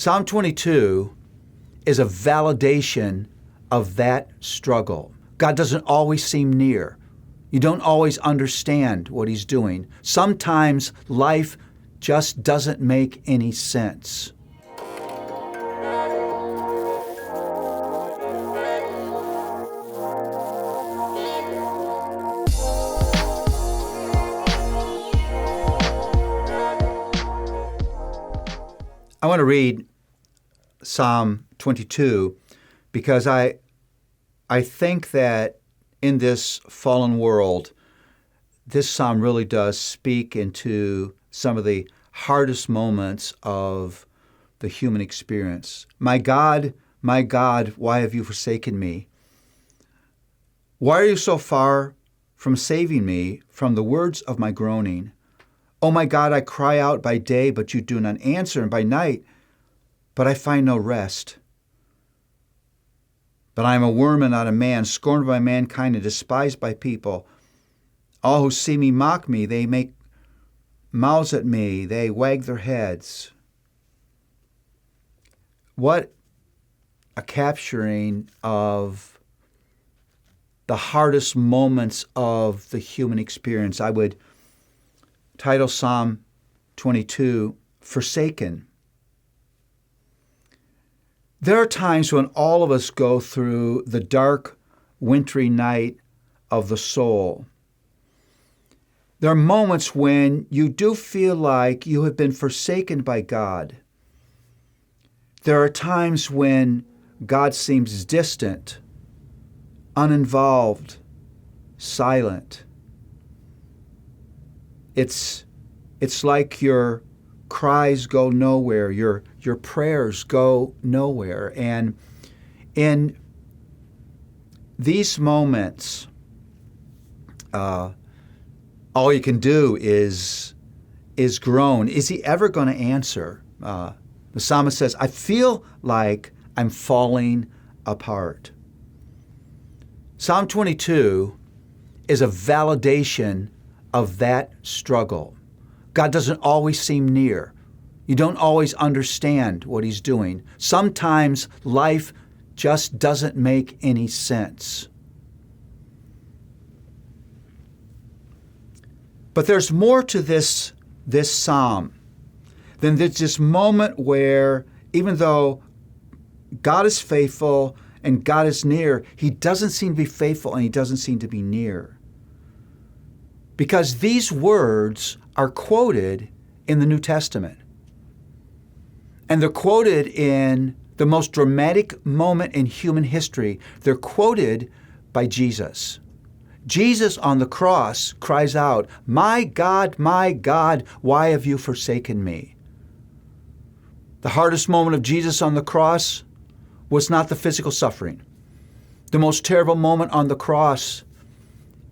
Psalm 22 is a validation of that struggle. God doesn't always seem near. You don't always understand what He's doing. Sometimes life just doesn't make any sense. I want to read Psalm 22 because I think that in this fallen world, this psalm really does speak into some of the hardest moments of the human experience. My God, why have you forsaken me? Why are you so far from saving me from the words of my groaning? Oh my God, I cry out by day, but you do not answer, and by night, but I find no rest. But I am a worm and not a man, scorned by mankind and despised by people. All who see me mock me. They make mouths at me. They wag their heads. What a capturing of the hardest moments of the human experience. I would title Psalm 22, Forsaken. There are times when all of us go through the dark, wintry night of the soul. There are moments when you do feel like you have been forsaken by God. There are times when God seems distant, uninvolved, silent. It's like your cries go nowhere, your prayers go nowhere. And in these moments, all you can do is groan. Is He ever going to answer? The psalmist says, I feel like I'm falling apart. Psalm 22 is a validation of that struggle. God doesn't always seem near. You don't always understand what He's doing. Sometimes life just doesn't make any sense. But there's more to this psalm than there's this moment where, even though God is faithful and God is near, He doesn't seem to be faithful and He doesn't seem to be near. Because these words are quoted in the New Testament. And they're quoted in the most dramatic moment in human history. They're quoted by Jesus. Jesus on the cross cries out, my God, why have you forsaken me? The hardest moment of Jesus on the cross was not the physical suffering. The most terrible moment on the cross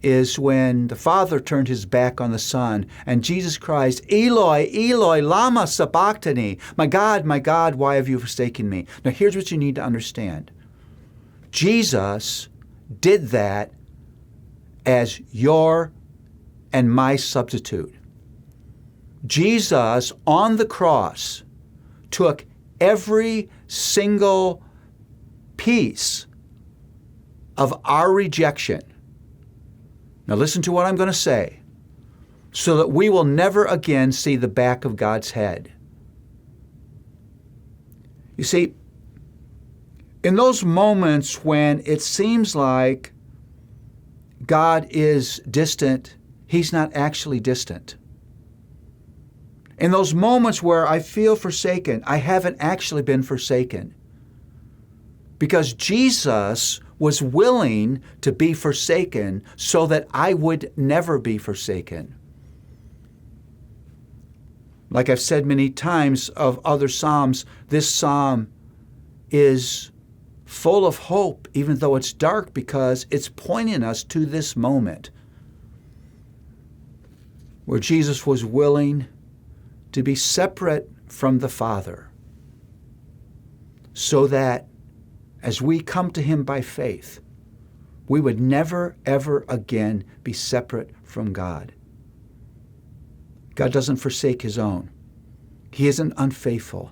is when the Father turned His back on the Son, and Jesus cries, Eloi, Eloi, lama sabachthani. My God, why have you forsaken me? Now here's what you need to understand. Jesus did that as your and my substitute. Jesus on the cross took every single piece of our rejection. Now listen to what I'm going to say, so that we will never again see the back of God's head. You see, in those moments when it seems like God is distant, He's not actually distant. In those moments where I feel forsaken, I haven't actually been forsaken. Because Jesus was willing to be forsaken so that I would never be forsaken. Like I've said many times of other psalms, this psalm is full of hope, even though it's dark, because it's pointing us to this moment where Jesus was willing to be separate from the Father so that as we come to Him by faith, we would never, ever again be separate from God. God doesn't forsake His own. He isn't unfaithful.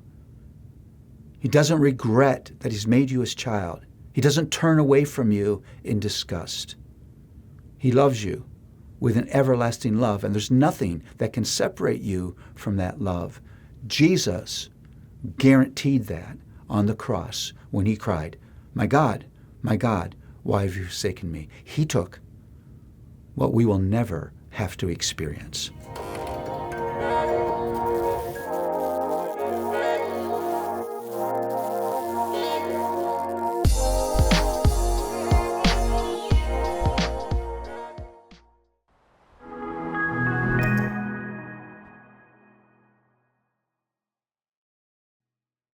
He doesn't regret that He's made you His child. He doesn't turn away from you in disgust. He loves you with an everlasting love, and there's nothing that can separate you from that love. Jesus guaranteed that on the cross when He cried, my God, why have you forsaken me?" He took what we will never have to experience.